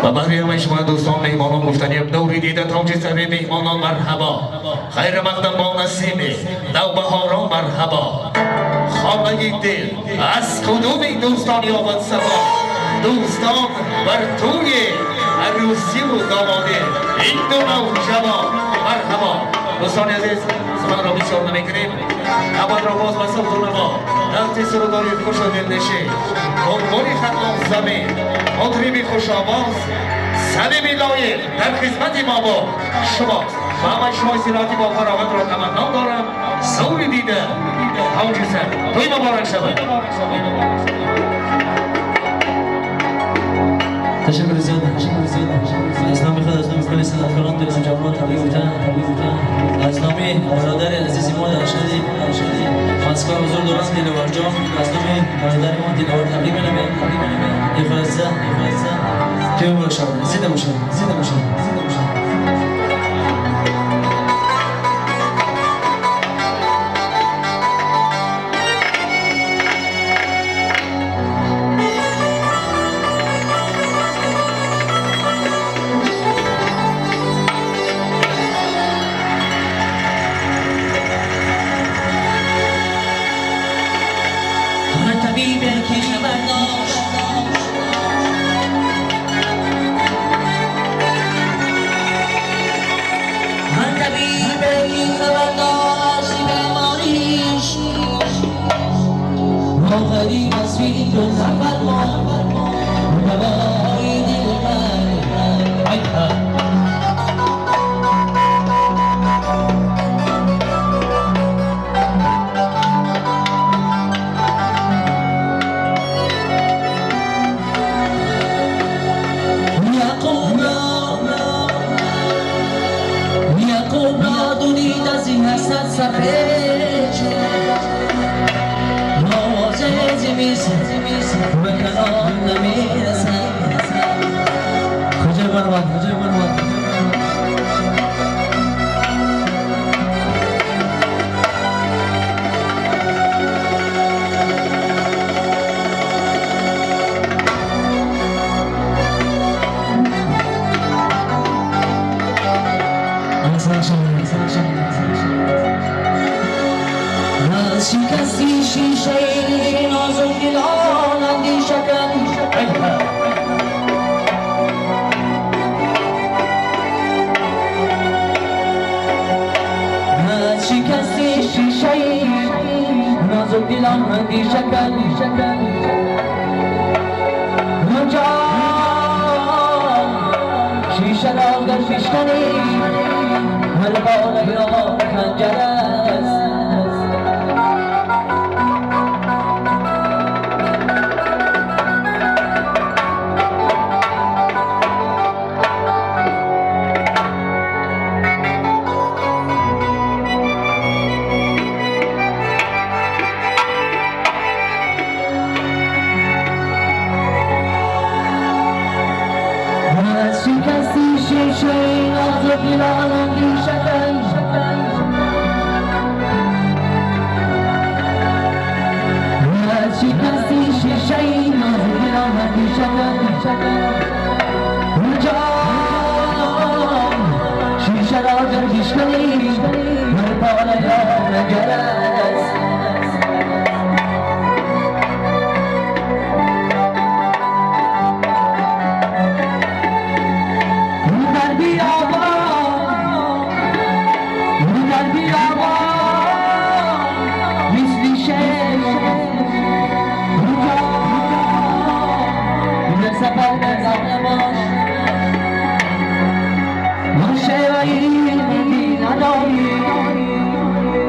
و برای همه شما دوستان میهمانان گفتنی نوری دیده تاج سر میهمانان مرحبا خیر مقدم با نسیم نوبهاران مرحبا خانه دل از کدوم دوستان یابد سبا دوستان بر توی عروسی و داماده این دو نوجوان مرحبا دوستان عزیز زمان را بسیار نمیکنیم اول را باز بسته و نما نقطی سروداری خوش و دلنشی کنگولی ختم زمین مطربی خوش آواز سلیمی لایق در خدمت ما با شما و همه شما استراحتی با فراغت را تمنا دارم سوری دیده حاجی سر توی مبارک شود تشکر زیاد از نام خود از نام کل صداقتان دل جوان حبیب جان از نام برادر عزیز ما در شهر مسکو حضور دارند دلوار جان از نام برادر ما دلوار تقریبا افرزه که باشد زنده باشد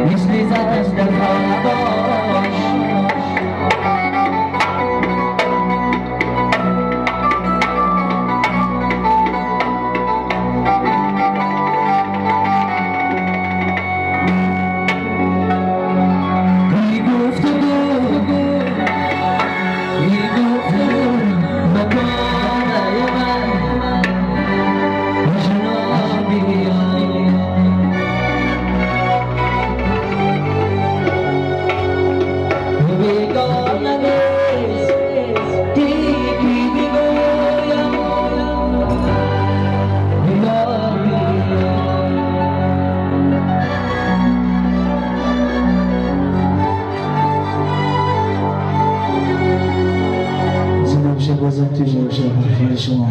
Misli zaten بازم توی باشه خیلی شما